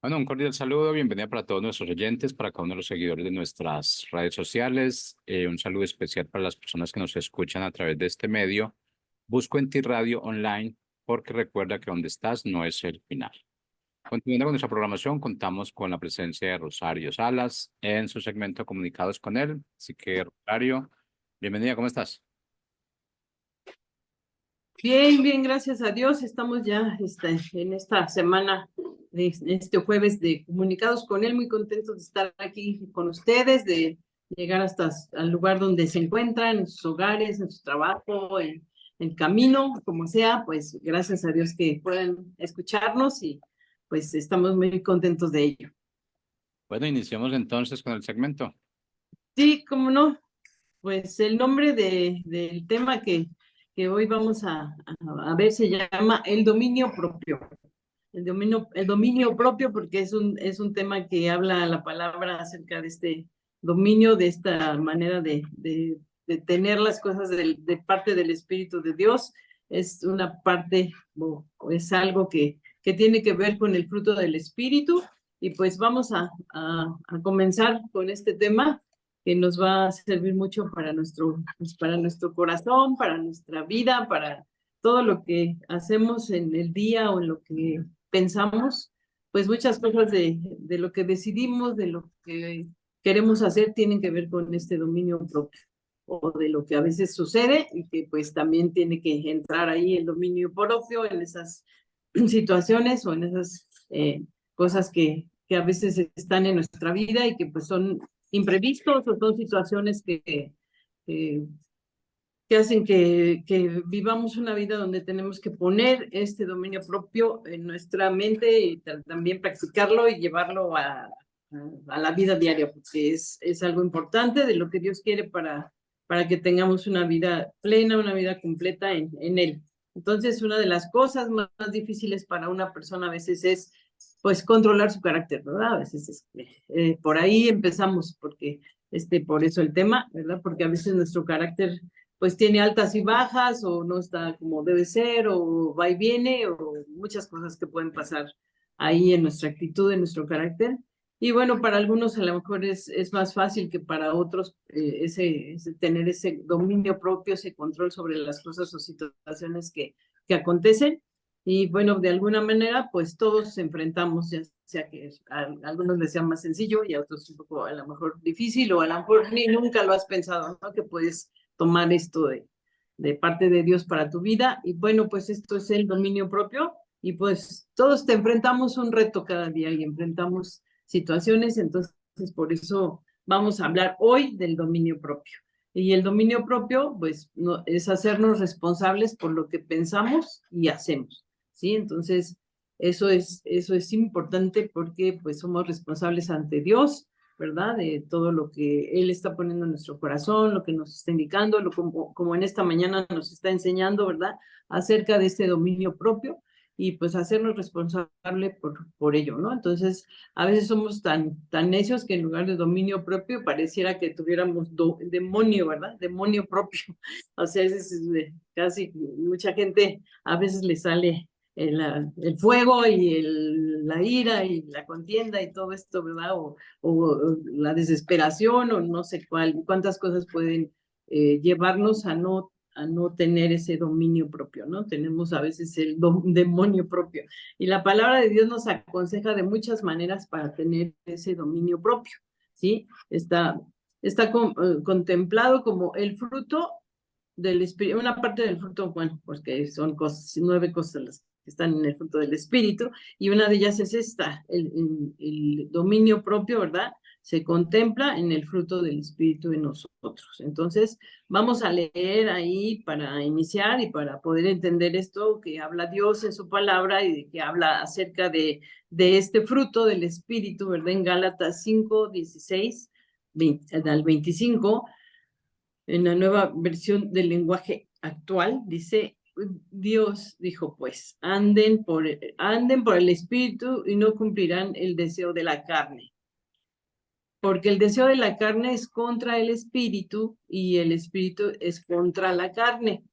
Bueno, un cordial saludo, bienvenida para todos nuestros oyentes, para cada uno de los seguidores de nuestras redes sociales. Un saludo especial para las personas que nos escuchan a través de este medio. Busco en ti Radio Online, porque recuerda que donde estás no es el final. Continuando con nuestra programación, contamos con la presencia de Rosario Salas en su segmento Comunicados con él. Así que, Rosario, bienvenida, ¿cómo estás? Bien, bien, gracias a Dios. Estamos ya en esta semana, este jueves de Comunicados con él, muy contentos de estar aquí con ustedes, de llegar hasta al lugar donde se encuentran, en sus hogares, en su trabajo, en el camino, como sea, pues gracias a Dios que puedan escucharnos y pues estamos muy contentos de ello. Bueno, iniciamos entonces con el segmento. Sí, cómo no, pues el nombre del tema que hoy vamos a ver se llama el dominio propio. El dominio propio, porque es un tema que habla la palabra acerca de este dominio, de esta manera de tener las cosas de parte del Espíritu de Dios. Es una parte, o es algo que tiene que ver con el fruto del Espíritu. Y pues vamos a comenzar con este tema que nos va a servir mucho para nuestro corazón, para nuestra vida, para todo lo que hacemos en el día o en lo que pensamos, pues muchas cosas de lo que decidimos, de lo que queremos hacer, tienen que ver con este dominio propio, o de lo que a veces sucede y que pues también tiene que entrar ahí el dominio propio en esas situaciones o en esas cosas que a veces están en nuestra vida y que pues son imprevistos o son situaciones que hacen que vivamos una vida donde tenemos que poner este dominio propio en nuestra mente y también practicarlo y llevarlo a la vida diaria, porque es algo importante de lo que Dios quiere para que tengamos una vida plena, una vida completa en Él. Entonces, una de las cosas más difíciles para una persona a veces es, pues, controlar su carácter, ¿verdad? A veces por ahí empezamos, porque, por eso el tema, ¿verdad? Porque a veces nuestro carácter pues tiene altas y bajas o no está como debe ser o va y viene o muchas cosas que pueden pasar ahí en nuestra actitud, en nuestro carácter. Y bueno, para algunos a lo mejor es más fácil que para otros tener ese dominio propio, ese control sobre las cosas o situaciones que acontecen. Y bueno, de alguna manera, pues todos enfrentamos, ya sea que a algunos les sea más sencillo y a otros un poco a lo mejor difícil o a lo mejor ni nunca lo has pensado, ¿no? Que puedes tomar esto de parte de Dios para tu vida. Y bueno, pues esto es el dominio propio y pues todos te enfrentamos un reto cada día y enfrentamos situaciones, entonces por eso vamos a hablar hoy del dominio propio. Y el dominio propio, pues, no, es hacernos responsables por lo que pensamos y hacemos, ¿sí? Entonces, eso es importante porque, pues, somos responsables ante Dios, ¿verdad? De todo lo que Él está poniendo en nuestro corazón, lo que nos está indicando, como en esta mañana nos está enseñando, ¿verdad? Acerca de este dominio propio y pues hacernos responsable por ello, ¿no? Entonces, a veces somos tan necios que en lugar de dominio propio pareciera que tuviéramos demonio, ¿verdad? Demonio propio. O sea, casi mucha gente a veces le sale el fuego y la ira y la contienda y todo esto, ¿verdad? O la desesperación o no sé cuántas cosas pueden llevarnos a no tener ese dominio propio, ¿no? Tenemos a veces el demonio propio. Y la palabra de Dios nos aconseja de muchas maneras para tener ese dominio propio, ¿sí? Está contemplado como el fruto del Espíritu, una parte del fruto, bueno, porque son 9 cosas las que están en el fruto del Espíritu, y una de ellas es esta, el dominio propio, ¿verdad? Se contempla en el fruto del Espíritu en nosotros. Entonces, vamos a leer ahí para iniciar y para poder entender esto que habla Dios en su palabra y que habla acerca de este fruto del Espíritu, ¿verdad? En Gálatas 5, 16 al 25, en la nueva versión del lenguaje actual, dice, Dios dijo, pues, anden por el Espíritu y no cumplirán el deseo de la carne. Porque el deseo de la carne es contra el Espíritu y el Espíritu es contra la carne.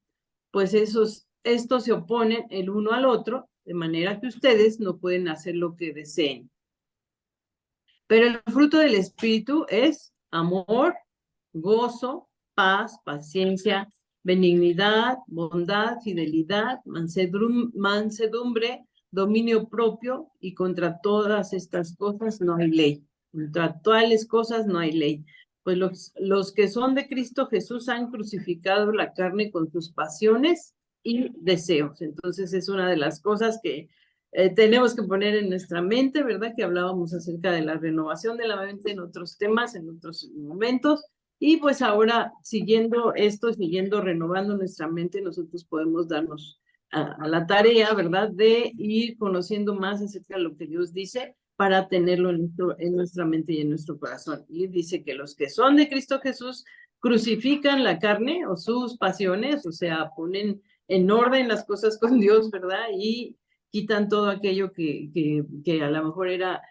Pues estos se oponen el uno al otro, de manera que ustedes no pueden hacer lo que deseen. Pero el fruto del Espíritu es amor, gozo, paz, paciencia, benignidad, bondad, fidelidad, mansedumbre, dominio propio, y contra todas estas cosas no hay ley. Contra tales cosas no hay ley. Pues los que son de Cristo Jesús han crucificado la carne con sus pasiones y deseos. Entonces es una de las cosas que tenemos que poner en nuestra mente, ¿verdad? Que hablábamos acerca de la renovación de la mente en otros temas, en otros momentos. Y pues ahora, siguiendo esto, siguiendo renovando nuestra mente, nosotros podemos darnos a la tarea, ¿verdad? De ir conociendo más acerca de lo que Dios dice para tenerlo en nuestra mente y en nuestro corazón. Y dice que los que son de Cristo Jesús crucifican la carne o sus pasiones, o sea, ponen en orden las cosas con Dios, ¿verdad? Y quitan todo aquello que a lo mejor era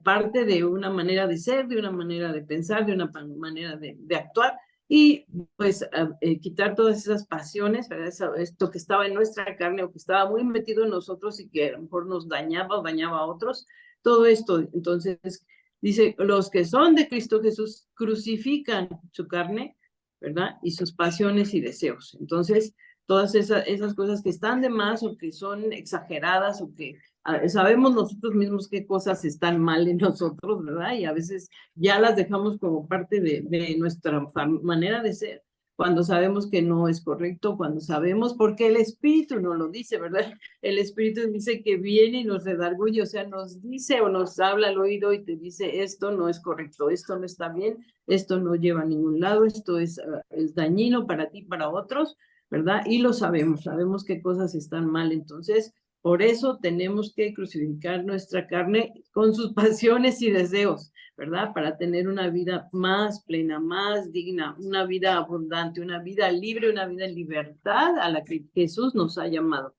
parte de una manera de ser, de una manera de pensar, de una manera de actuar, y pues quitar todas esas pasiones, ¿verdad? Esto que estaba en nuestra carne o que estaba muy metido en nosotros y que a lo mejor nos dañaba o dañaba a otros, todo esto. Entonces dice, los que son de Cristo Jesús crucifican su carne, ¿verdad? Y sus pasiones y deseos. Entonces, todas esas cosas que están de más o que son exageradas o que sabemos nosotros mismos qué cosas están mal en nosotros, ¿verdad? Y a veces ya las dejamos como parte de nuestra manera de ser, cuando sabemos que no es correcto, cuando sabemos, porque el Espíritu nos lo dice, ¿verdad? El Espíritu dice que viene y nos redarguye, o sea, nos dice o nos habla al oído y te dice, esto no es correcto, esto no está bien, esto no lleva a ningún lado, esto es dañino para ti, para otros, ¿verdad? Y lo sabemos qué cosas están mal. Entonces, por eso tenemos que crucificar nuestra carne con sus pasiones y deseos, ¿verdad? Para tener una vida más plena, más digna, una vida abundante, una vida libre, una vida en libertad a la que Jesús nos ha llamado.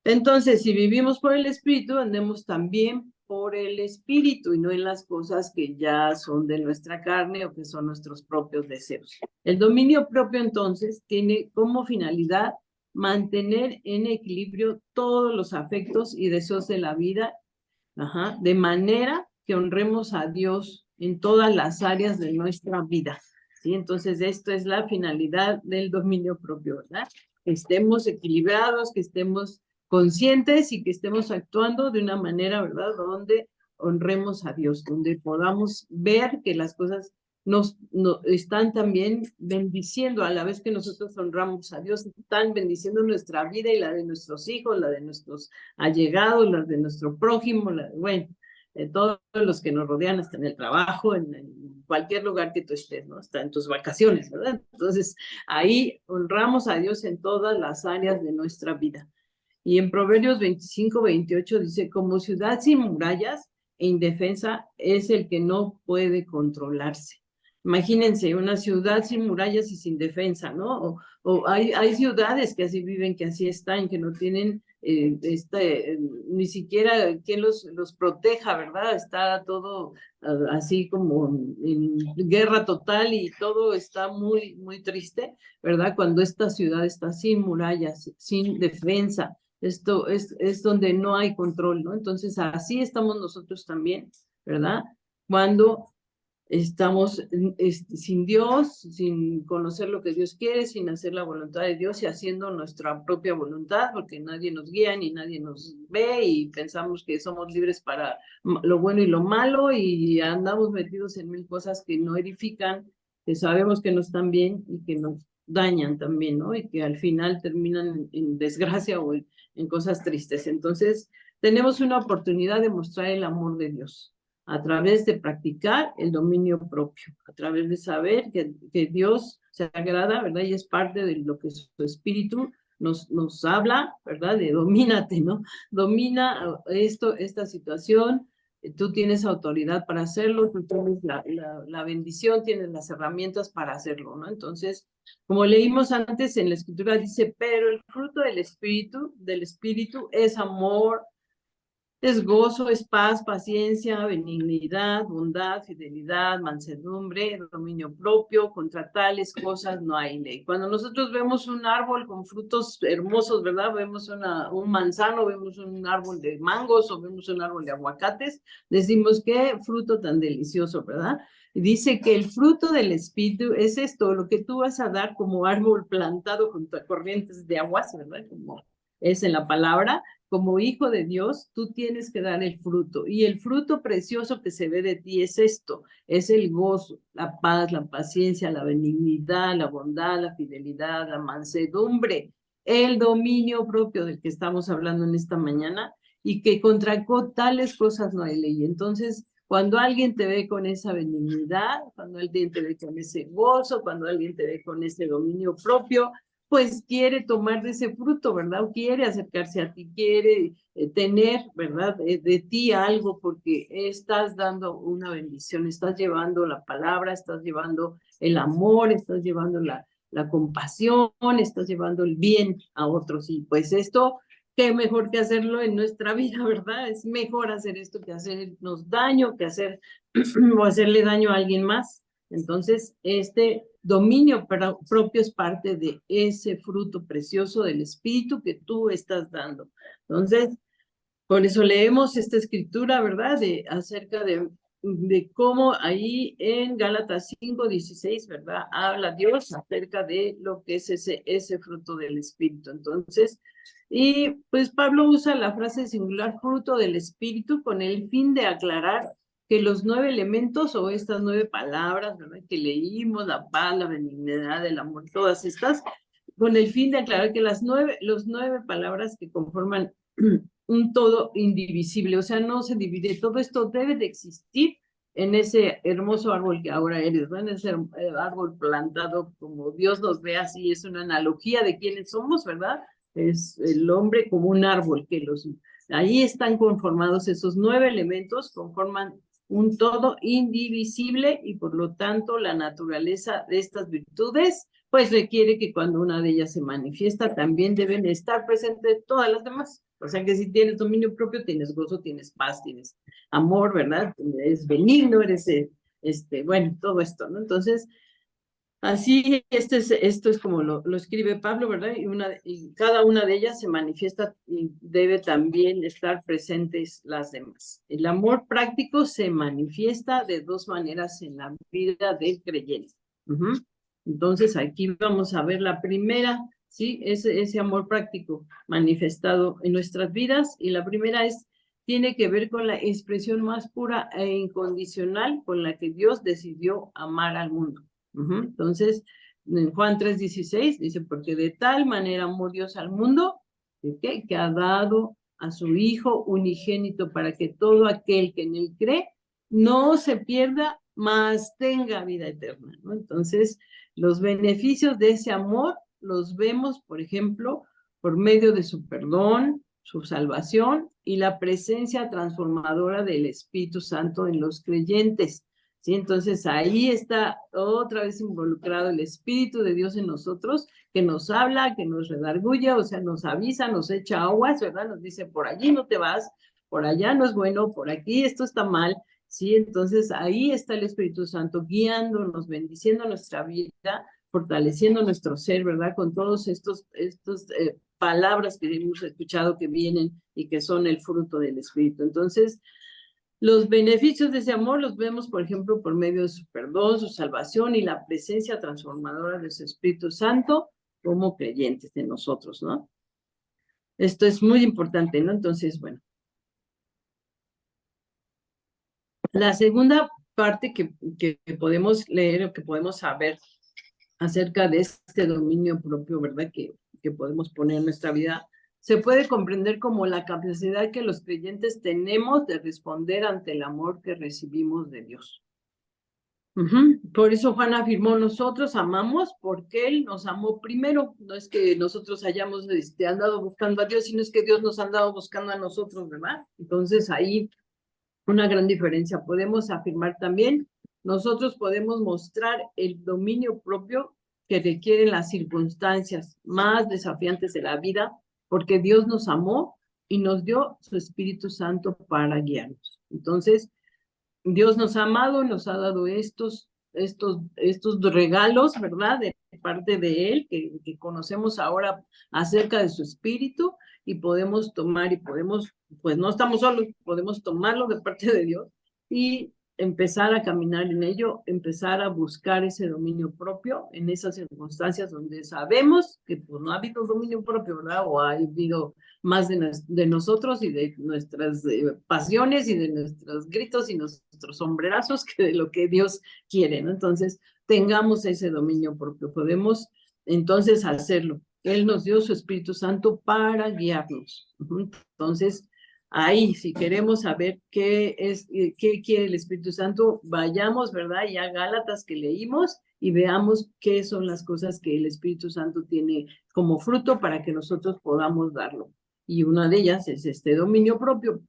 Entonces, si vivimos por el Espíritu, andemos también por el Espíritu y no en las cosas que ya son de nuestra carne o que son nuestros propios deseos. El dominio propio, entonces, tiene como finalidad mantener en equilibrio todos los afectos y deseos de la vida, de manera que honremos a Dios en todas las áreas de nuestra vida. ¿Sí? Entonces, esto es la finalidad del dominio propio, ¿verdad? Que estemos equilibrados, que estemos conscientes y que estemos actuando de una manera, ¿verdad?, donde honremos a Dios, donde podamos ver que las cosas nos están también bendiciendo a la vez que nosotros honramos a Dios, están bendiciendo nuestra vida y la de nuestros hijos, la de nuestros allegados, la de nuestro prójimo, bueno, todos los que nos rodean, hasta en el trabajo, en cualquier lugar que tú estés, ¿no? Hasta en tus vacaciones, ¿verdad? Entonces, ahí honramos a Dios en todas las áreas de nuestra vida. Y en Proverbios 25-28 dice, como ciudad sin murallas e indefensa es el que no puede controlarse. Imagínense, una ciudad sin murallas y sin defensa, ¿no? O hay ciudades que así viven, que así están, que no tienen ni siquiera quien los proteja, ¿verdad? Está todo así como en guerra total y todo está muy, muy triste, ¿verdad? Cuando esta ciudad está sin murallas, sin defensa. Esto es donde no hay control, ¿no? Entonces, así estamos nosotros también, ¿verdad? Cuando estamos sin Dios, sin conocer lo que Dios quiere, sin hacer la voluntad de Dios y haciendo nuestra propia voluntad, porque nadie nos guía ni nadie nos ve y pensamos que somos libres para lo bueno y lo malo y andamos metidos en mil cosas que no edifican, que sabemos que no están bien y que nos dañan también, ¿no? Y que al final terminan en desgracia o en cosas tristes. Entonces, tenemos una oportunidad de mostrar el amor de Dios a través de practicar el dominio propio, a través de saber que Dios se agrada, ¿verdad? Y es parte de lo que su espíritu nos habla, ¿verdad? De domínate, ¿no? Domina esta situación, tú tienes autoridad para hacerlo, tú tienes la bendición, tienes las herramientas para hacerlo, ¿no? Entonces, como leímos antes en la escritura, dice, pero el fruto del espíritu es amor, Es gozo, es paz, paciencia, benignidad, bondad, fidelidad, mansedumbre, dominio propio. Contra tales cosas no hay ley. Cuando nosotros vemos un árbol con frutos hermosos, ¿verdad? Vemos un manzano, vemos un árbol de mangos o vemos un árbol de aguacates, decimos qué fruto tan delicioso, ¿verdad? Y dice que el fruto del Espíritu es esto, lo que tú vas a dar como árbol plantado junto a corrientes de aguas, ¿verdad? Como es en la palabra. Como hijo de Dios, tú tienes que dar el fruto. Y el fruto precioso que se ve de ti es esto, es el gozo, la paz, la paciencia, la benignidad, la bondad, la fidelidad, la mansedumbre, el dominio propio del que estamos hablando en esta mañana, y que contra tales cosas no hay ley. Entonces, cuando alguien te ve con esa benignidad, cuando alguien te ve con ese gozo, cuando alguien te ve con ese dominio propio, pues quiere tomar de ese fruto, ¿verdad? O quiere acercarse a ti, quiere tener, ¿verdad? De ti algo, porque estás dando una bendición, estás llevando la palabra, estás llevando el amor, estás llevando la compasión, estás llevando el bien a otros. Y pues esto, qué mejor que hacerlo en nuestra vida, ¿verdad? Es mejor hacer esto que hacernos daño, que hacer o hacerle daño a alguien más. Entonces, este dominio propio es parte de ese fruto precioso del Espíritu que tú estás dando. Entonces, por eso leemos esta escritura, ¿verdad? Acerca de cómo ahí en Gálatas 5:16, ¿verdad? Habla Dios acerca de lo que es ese fruto del Espíritu. Entonces, y pues Pablo usa la frase singular fruto del Espíritu con el fin de aclarar que los 9 elementos o estas 9 palabras, ¿verdad? Que leímos, la paz, la benignidad, el amor, todas estas, con el fin de aclarar que los 9 palabras que conforman un todo indivisible, o sea, no se divide, todo esto debe de existir en ese hermoso árbol que ahora eres, ¿no? En ese árbol plantado como Dios nos ve así, es una analogía de quiénes somos, ¿verdad? Es el hombre como un árbol, ahí están conformados esos 9 elementos, conforman un todo indivisible y por lo tanto la naturaleza de estas virtudes pues requiere que cuando una de ellas se manifiesta también deben estar presentes todas las demás. O sea que si tienes dominio propio, tienes gozo, tienes paz, tienes amor, ¿verdad? Eres benigno, eres, bueno, todo esto, ¿no? Entonces, así, esto es como lo escribe Pablo, ¿verdad? Y cada una de ellas se manifiesta y debe también estar presentes las demás. El amor práctico se manifiesta de 2 maneras en la vida del creyente. Entonces, aquí vamos a ver la primera, ¿sí? Ese amor práctico manifestado en nuestras vidas. Y la primera tiene que ver con la expresión más pura e incondicional con la que Dios decidió amar al mundo. Entonces, en Juan 3:16 dice, porque de tal manera amó Dios al mundo, que ha dado a su Hijo unigénito para que todo aquel que en él cree no se pierda, mas tenga vida eterna, ¿no? Entonces, los beneficios de ese amor los vemos, por ejemplo, por medio de su perdón, su salvación y la presencia transformadora del Espíritu Santo en los creyentes. ¿Sí? Entonces ahí está otra vez involucrado el Espíritu de Dios en nosotros, que nos habla, que nos redarguye, o sea, nos avisa, nos echa aguas, ¿verdad? Nos dice, por allí no te vas, por allá no es bueno, por aquí esto está mal, ¿sí? Entonces ahí está el Espíritu Santo guiándonos, bendiciendo nuestra vida, fortaleciendo nuestro ser, ¿verdad? Con todos estos palabras que hemos escuchado que vienen y que son el fruto del Espíritu. Entonces, los beneficios de ese amor los vemos, por ejemplo, por medio de su perdón, su salvación y la presencia transformadora de su Espíritu Santo como creyentes de nosotros, ¿no? Esto es muy importante, ¿no? Entonces, bueno. La segunda parte que podemos leer o que podemos saber acerca de este dominio propio, ¿verdad? Que podemos poner en nuestra vida, se puede comprender como la capacidad que los creyentes tenemos de responder ante el amor que recibimos de Dios. Por eso Juan afirmó, nosotros amamos porque Él nos amó primero. No es que nosotros hayamos andado buscando a Dios, sino es que Dios nos ha andado buscando a nosotros, ¿verdad? Entonces ahí una gran diferencia. Podemos afirmar también, nosotros podemos mostrar el dominio propio que requieren las circunstancias más desafiantes de la vida, porque Dios nos amó y nos dio su Espíritu Santo para guiarnos. Entonces, Dios nos ha amado, nos ha dado estos regalos, ¿verdad? De parte de Él, que conocemos ahora acerca de su Espíritu, y podemos tomar y podemos, pues no estamos solos, podemos tomarlo de parte de Dios y empezar a caminar en ello, empezar a buscar ese dominio propio en esas circunstancias donde sabemos que pues, no ha habido dominio propio, ¿verdad? O ha habido más de nosotros y de nuestras pasiones y de nuestros gritos y nuestros sombrerazos que de lo que Dios quiere, ¿no? Entonces, tengamos ese dominio propio, podemos entonces hacerlo. Él nos dio su Espíritu Santo para guiarnos. Entonces, ahí, si queremos saber qué quiere el Espíritu Santo, vayamos, ¿verdad? Ya Gálatas que leímos y veamos qué son las cosas que el Espíritu Santo tiene como fruto para que nosotros podamos darlo. Y una de ellas es este dominio propio.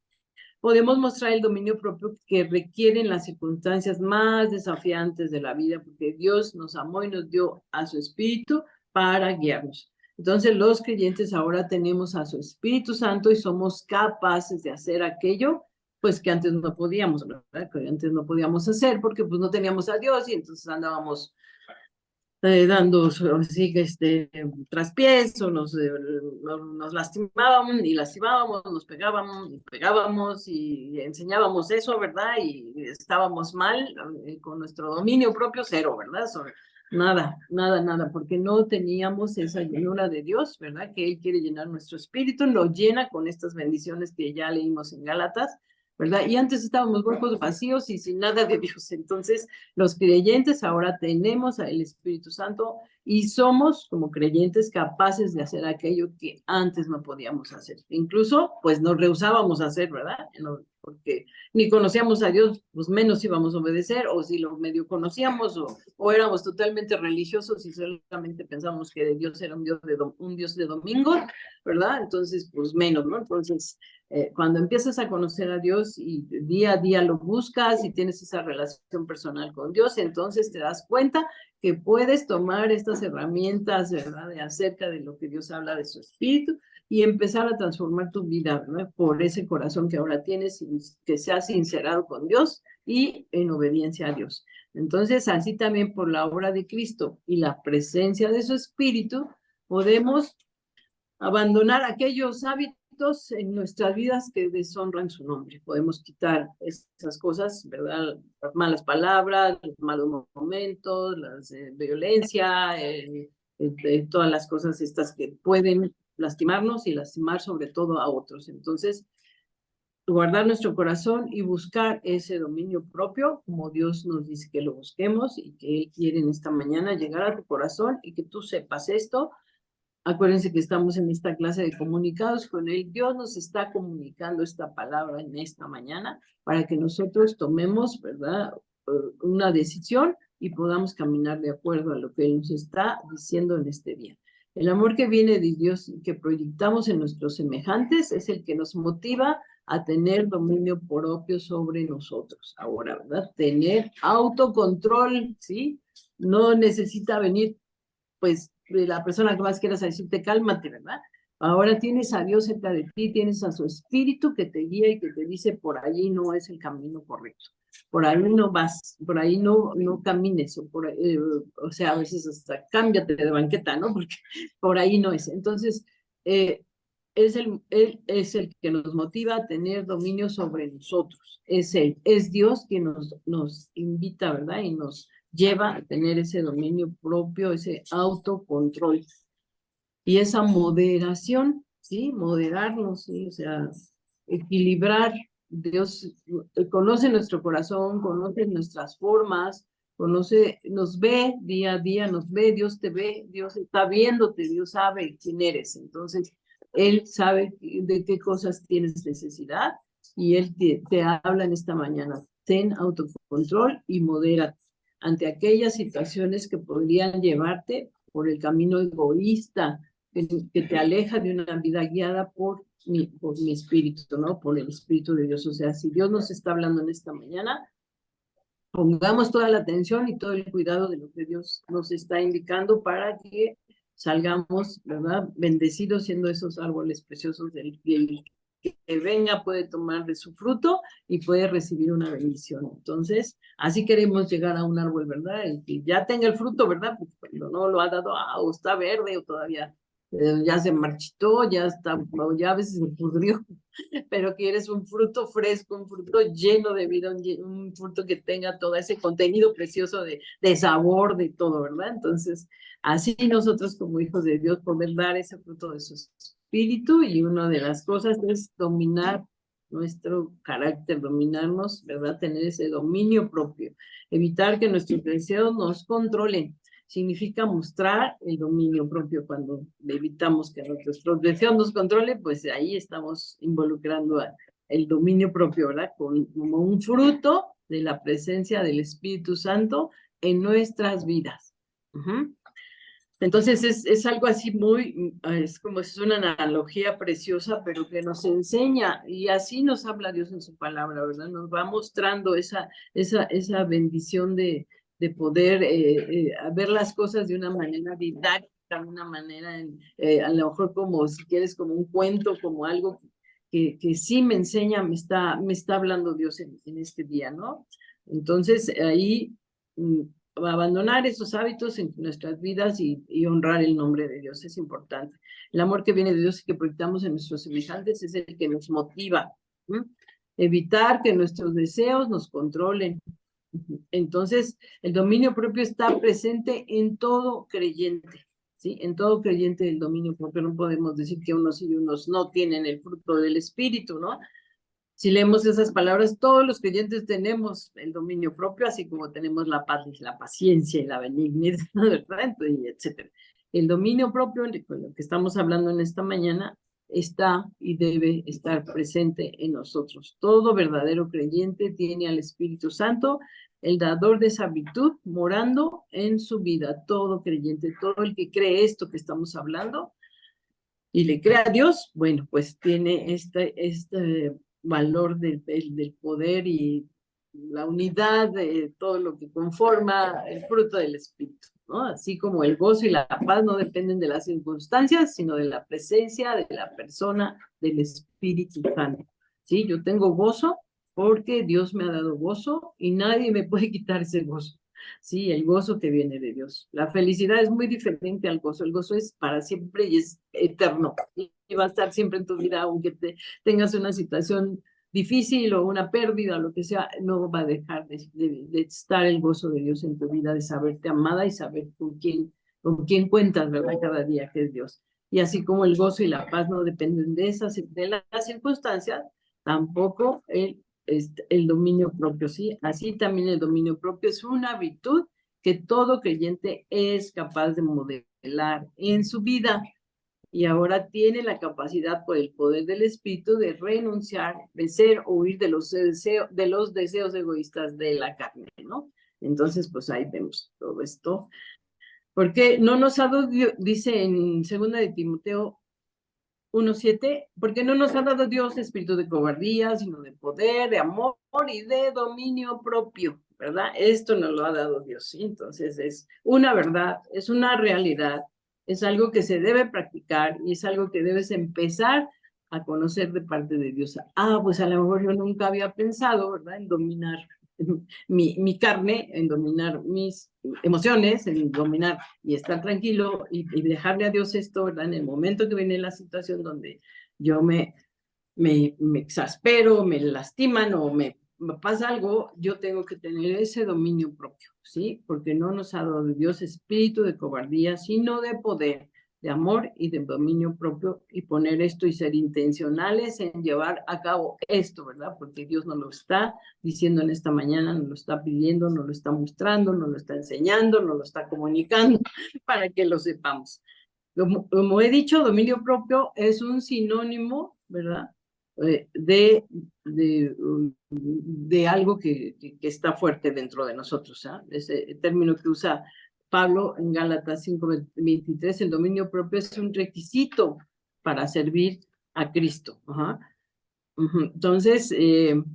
Podemos mostrar el dominio propio que requieren las circunstancias más desafiantes de la vida, porque Dios nos amó y nos dio a su Espíritu para guiarnos. Entonces, los creyentes ahora tenemos a su Espíritu Santo y somos capaces de hacer aquello, pues que antes no podíamos, ¿verdad? Que antes no podíamos hacer porque pues no teníamos a Dios y entonces andábamos dando así traspiés o nos lastimábamos y lastimábamos, nos pegábamos y enseñábamos eso, ¿verdad? Y estábamos mal con nuestro dominio propio cero, ¿verdad? Nada, porque no teníamos esa llenura de Dios, ¿verdad? Que Él quiere llenar nuestro espíritu, lo llena con estas bendiciones que ya leímos en Gálatas, ¿verdad? Y antes estábamos huecos vacíos y sin nada de Dios. Entonces, los creyentes ahora tenemos al Espíritu Santo y somos, como creyentes, capaces de hacer aquello que antes no podíamos hacer. Incluso, pues nos rehusábamos a hacer, ¿verdad? Porque ni conocíamos a Dios, pues menos íbamos a obedecer, o si lo medio conocíamos, o éramos totalmente religiosos y solamente pensábamos que Dios era un Dios de domingo, ¿verdad? Entonces, pues menos, ¿no? Entonces, cuando empiezas a conocer a Dios y día a día lo buscas y tienes esa relación personal con Dios, entonces te das cuenta que puedes tomar estas herramientas, ¿verdad? Acerca de lo que Dios habla de su espíritu y empezar a transformar tu vida, ¿no? Por ese corazón que ahora tienes, que se ha sincerado con Dios y en obediencia a Dios. Entonces, así también por la obra de Cristo y la presencia de su espíritu, podemos abandonar aquellos hábitos en nuestras vidas que deshonran su nombre. Podemos quitar esas cosas, ¿verdad? Las malas palabras, los malos momentos, la violencia, todas las cosas estas que pueden lastimarnos y lastimar sobre todo a otros. Entonces, guardar nuestro corazón y buscar ese dominio propio, como Dios nos dice que lo busquemos y que Él quiere en esta mañana llegar a tu corazón y que tú sepas esto. Acuérdense que estamos en esta clase de comunicados con Él. Dios nos está comunicando esta palabra en esta mañana para que nosotros tomemos, ¿verdad?, una decisión y podamos caminar de acuerdo a lo que Él nos está diciendo en este día. El amor que viene de Dios y que proyectamos en nuestros semejantes es el que nos motiva a tener dominio propio sobre nosotros. Ahora, ¿verdad? Tener autocontrol, ¿sí? No necesita venir, pues, de la persona que más quieras decirte, cálmate, ¿verdad? Ahora tienes a Dios cerca de ti, tienes a su espíritu que te guía y que te dice, por allí no es el camino correcto, por ahí no vas, por ahí no camines, o sea, a veces hasta cámbiate de banqueta, ¿no? Porque por ahí no es. Entonces, él es el que nos motiva a tener dominio sobre nosotros. Es Él, es Dios quien nos invita, ¿verdad? Y nos lleva a tener ese dominio propio, ese autocontrol y esa moderación, ¿sí? Moderarnos, ¿sí? O sea, equilibrar. Dios conoce nuestro corazón, conoce nuestras formas, nos ve día a día, nos ve, Dios te ve, Dios está viéndote, Dios sabe quién eres. Entonces, Él sabe de qué cosas tienes necesidad y Él te habla en esta mañana. Ten autocontrol y modérate ante aquellas situaciones que podrían llevarte por el camino egoísta, que te aleja de una vida guiada por mi espíritu, ¿no? Por el Espíritu de Dios. O sea, si Dios nos está hablando en esta mañana, pongamos toda la atención y todo el cuidado de lo que Dios nos está indicando para que salgamos, ¿verdad? Bendecidos siendo esos árboles preciosos del que venga puede tomar de su fruto y puede recibir una bendición. Entonces, así queremos llegar a un árbol, ¿verdad? Y que ya tenga el fruto, ¿verdad? Porque cuando no lo ha dado, o está verde o todavía ya se marchitó, ya está, o ya a veces se pudrió, pero quieres un fruto fresco, un fruto lleno de vida, un fruto que tenga todo ese contenido precioso de sabor, de todo, ¿verdad? Entonces, así nosotros como hijos de Dios poder dar ese fruto de su espíritu, y una de las cosas es dominar nuestro carácter, dominarnos, ¿verdad? Tener ese dominio propio, evitar que nuestros deseos nos controlen. Significa mostrar el dominio propio. Cuando evitamos que nuestros deseos nos controlen, pues ahí estamos involucrando el dominio propio, ¿verdad? Como un fruto de la presencia del Espíritu Santo en nuestras vidas. Entonces es algo así es como es una analogía preciosa, pero que nos enseña, y así nos habla Dios en su palabra, ¿verdad? Nos va mostrando esa bendición de poder ver las cosas de una manera didáctica, de una manera, a lo mejor como, si quieres, como un cuento, como algo que sí me enseña, me está hablando Dios en este día, ¿no? Entonces ahí abandonar esos hábitos en nuestras vidas y honrar el nombre de Dios es importante. El amor que viene de Dios y que proyectamos en nuestros semejantes es el que nos motiva. Evitar que nuestros deseos nos controlen. Entonces, el dominio propio está presente en todo creyente, ¿sí? En todo creyente el dominio propio. No podemos decir que unos y unos no tienen el fruto del Espíritu, ¿no? Si leemos esas palabras, todos los creyentes tenemos el dominio propio, así como tenemos la paz, la paciencia y la benignidad, ¿verdad? Etcétera. El dominio propio, con lo que estamos hablando en esta mañana, está y debe estar presente en nosotros. Todo verdadero creyente tiene al Espíritu Santo, el dador de esa virtud, morando en su vida. Todo creyente, todo el que cree esto que estamos hablando y le cree a Dios, bueno, pues tiene este valor del poder y la unidad de todo lo que conforma el fruto del Espíritu, ¿no? Así como el gozo y la paz no dependen de las circunstancias, sino de la presencia de la persona del Espíritu Santo. ¿Sí? Yo tengo gozo porque Dios me ha dado gozo y nadie me puede quitar ese gozo. Sí, el gozo que viene de Dios. La felicidad es muy diferente al gozo. El gozo es para siempre y es eterno. Y va a estar siempre en tu vida, aunque tengas una situación difícil o una pérdida o lo que sea, no va a dejar de estar el gozo de Dios en tu vida, de saberte amada y saber con quién cuentas, ¿verdad? Cada día, que es Dios. Y así como el gozo y la paz no dependen de las circunstancias, tampoco el dominio propio, ¿sí? Así también el dominio propio es una virtud que todo creyente es capaz de modelar en su vida, y ahora tiene la capacidad por el poder del Espíritu de renunciar, vencer o huir de los deseos egoístas de la carne, ¿no? Entonces, pues ahí vemos todo esto. Porque no nos ha dado, dice en 2 de Timoteo 1:7, porque no nos ha dado Dios espíritu de cobardía, sino de poder, de amor y de dominio propio, ¿verdad? Esto nos lo ha dado Dios, ¿sí? Entonces es una verdad, es una realidad, es algo que se debe practicar y es algo que debes empezar a conocer de parte de Dios. Pues a lo mejor yo nunca había pensado, ¿verdad?, en dominar mi carne, en dominar mis emociones, en dominar y estar tranquilo y dejarle a Dios esto, ¿verdad? En el momento que viene la situación donde yo me exaspero, me lastiman o me pasa algo, yo tengo que tener ese dominio propio, ¿sí? Porque no nos ha dado Dios espíritu de cobardía, sino de poder, de amor y de dominio propio, y poner esto y ser intencionales en llevar a cabo esto, ¿verdad? Porque Dios nos lo está diciendo en esta mañana, nos lo está pidiendo, nos lo está mostrando, nos lo está enseñando, nos lo está comunicando para que lo sepamos. Como he dicho, dominio propio es un sinónimo, ¿verdad?, de algo que está fuerte dentro de nosotros, ¿eh? Ese término que usa Pablo en Gálatas 5:23, el dominio propio es un requisito para servir a Cristo. Entonces, en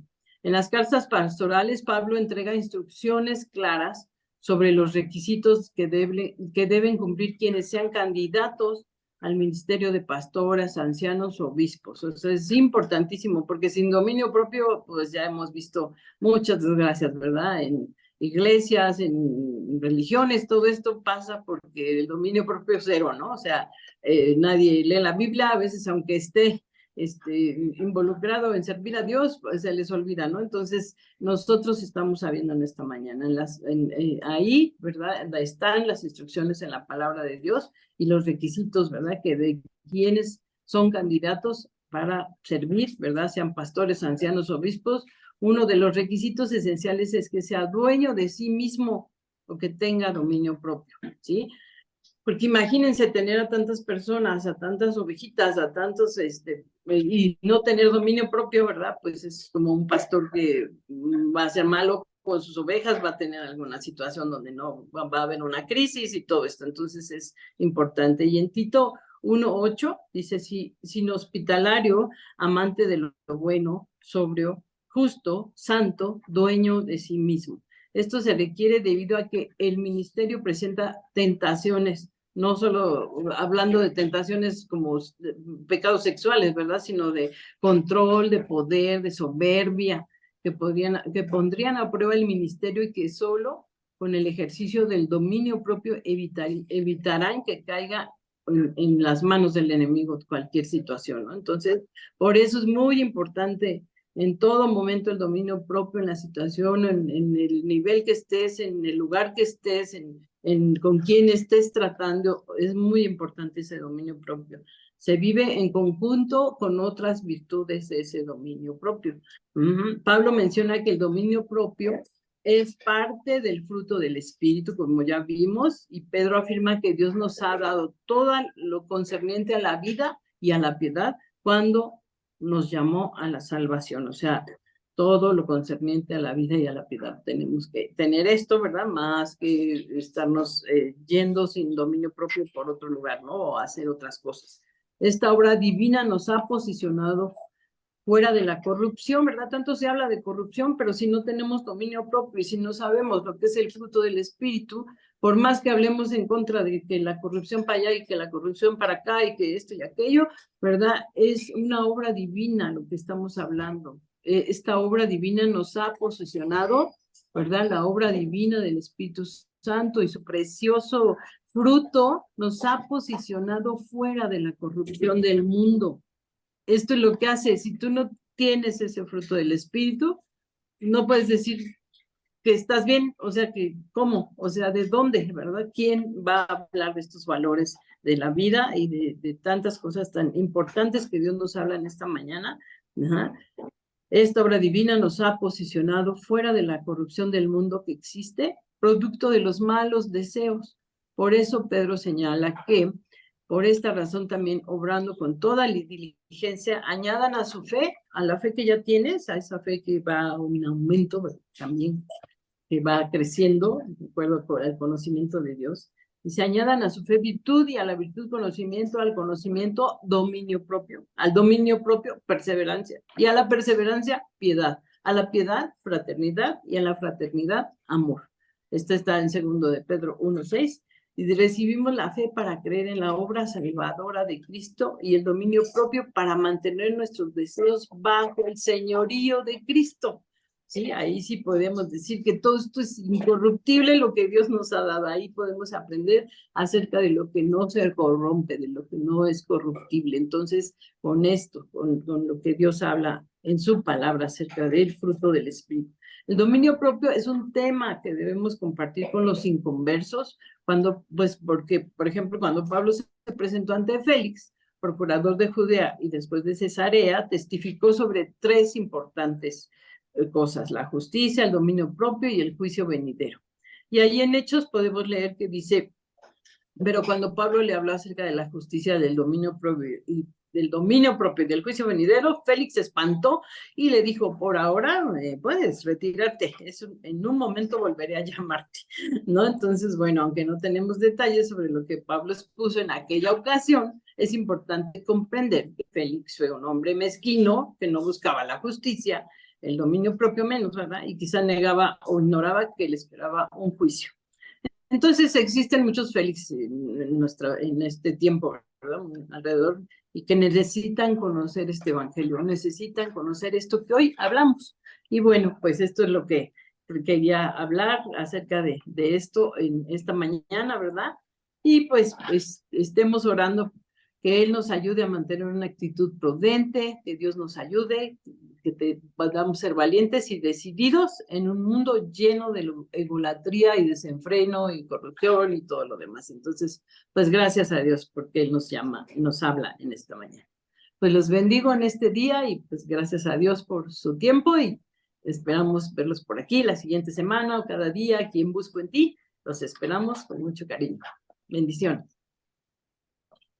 las cartas pastorales, Pablo entrega instrucciones claras sobre los requisitos que deben cumplir quienes sean candidatos al ministerio de pastoras, ancianos, obispos. O sea, es importantísimo, porque sin dominio propio, pues ya hemos visto muchas desgracias, ¿verdad? En iglesias, en religiones, todo esto pasa porque el dominio propio es cero, ¿no? O sea, nadie lee la Biblia, a veces aunque esté involucrado en servir a Dios, pues se les olvida, ¿no? Entonces, nosotros estamos sabiendo en esta mañana, ahí, ¿verdad? Están las instrucciones en la palabra de Dios y los requisitos, ¿verdad? Que de quienes son candidatos para servir, ¿verdad? Sean pastores, ancianos, obispos. Uno de los requisitos esenciales es que sea dueño de sí mismo o que tenga dominio propio, ¿sí? Porque imagínense tener a tantas personas, a tantas ovejitas, a tantos, y no tener dominio propio, ¿verdad? Pues es como un pastor que va a ser malo con sus ovejas, va a tener alguna situación donde no va a haber una crisis y todo esto. Entonces es importante. Y en Tito 1:8 dice, sin hospitalario, amante de lo bueno, sobrio, justo, santo, dueño de sí mismo. Esto se requiere debido a que el ministerio presenta tentaciones, no solo hablando de tentaciones como pecados sexuales, ¿verdad? Sino de control, de poder, de soberbia, que pondrían a prueba el ministerio y que solo con el ejercicio del dominio propio evitarán que caiga en las manos del enemigo cualquier situación, ¿no? Entonces, por eso es muy importante en todo momento el dominio propio en la situación, en el nivel que estés, en el lugar que estés, con quién estés tratando, es muy importante ese dominio propio. Se vive en conjunto con otras virtudes de ese dominio propio. Pablo menciona que el dominio propio es parte del fruto del Espíritu, como ya vimos, y Pedro afirma que Dios nos ha dado todo lo concerniente a la vida y a la piedad cuando nos llamó a la salvación, o sea, todo lo concerniente a la vida y a la piedad. Tenemos que tener esto, ¿verdad? Más que estarnos yendo sin dominio propio por otro lugar, ¿no? O hacer otras cosas. Esta obra divina nos ha posicionado fuera de la corrupción, ¿verdad? Tanto se habla de corrupción, pero si no tenemos dominio propio y si no sabemos lo que es el fruto del Espíritu, por más que hablemos en contra de que la corrupción para allá y que la corrupción para acá y que esto y aquello, ¿verdad? Es una obra divina lo que estamos hablando. Esta obra divina nos ha posicionado, ¿verdad? La obra divina del Espíritu Santo y su precioso fruto nos ha posicionado fuera de la corrupción del mundo. Esto es lo que hace, si tú no tienes ese fruto del Espíritu, no puedes decir que estás bien, o sea, que ¿cómo? O sea, ¿de dónde, verdad? ¿Quién va a hablar de estos valores de la vida y de tantas cosas tan importantes que Dios nos habla en esta mañana? Ajá. Esta obra divina nos ha posicionado fuera de la corrupción del mundo que existe, producto de los malos deseos. Por eso Pedro señala que, por esta razón también, obrando con toda diligencia, añadan a su fe, a la fe que ya tienes, a esa fe que va a un aumento también, que va creciendo, de acuerdo con el conocimiento de Dios, y se añadan a su fe virtud, y a la virtud conocimiento, al conocimiento dominio propio, al dominio propio perseverancia, y a la perseverancia piedad, a la piedad fraternidad, y a la fraternidad amor. Esto está en 2 de Pedro 1:6, y recibimos la fe para creer en la obra salvadora de Cristo y el dominio propio para mantener nuestros deseos bajo el señorío de Cristo. Sí, ahí sí podemos decir que todo esto es incorruptible, lo que Dios nos ha dado. Ahí podemos aprender acerca de lo que no se corrompe, de lo que no es corruptible. Entonces, con esto, con lo que Dios habla en su palabra acerca del fruto del Espíritu. El dominio propio es un tema que debemos compartir con los inconversos, porque, por ejemplo, cuando Pablo se presentó ante Félix, procurador de Judea, y después de Cesarea, testificó sobre 3 importantes cosas: la justicia, el dominio propio y el juicio venidero. Y ahí en Hechos podemos leer que dice, pero cuando Pablo le habló acerca de la justicia, del dominio propio y del juicio venidero, Félix se espantó y le dijo, por ahora puedes retirarte, en un momento volveré a llamarte, ¿no? Entonces, bueno, aunque no tenemos detalles sobre lo que Pablo expuso en aquella ocasión, es importante comprender que Félix fue un hombre mezquino que no buscaba la justicia, el dominio propio menos, ¿verdad? Y quizá negaba o ignoraba que le esperaba un juicio. Entonces existen muchos Félix en este tiempo, ¿verdad? Alrededor, y que necesitan conocer este evangelio, necesitan conocer esto que hoy hablamos. Y bueno, pues esto es lo que quería hablar acerca de esto en esta mañana, ¿verdad? Y pues estemos orando que Él nos ayude a mantener una actitud prudente, que Dios nos ayude, que podamos ser valientes y decididos en un mundo lleno de egolatría y desenfreno y corrupción y todo lo demás. Entonces, pues gracias a Dios porque Él nos llama, nos habla en esta mañana. Pues los bendigo en este día y pues gracias a Dios por su tiempo y esperamos verlos por aquí la siguiente semana o cada día aquí en Busco en Ti. Los esperamos con mucho cariño. Bendiciones.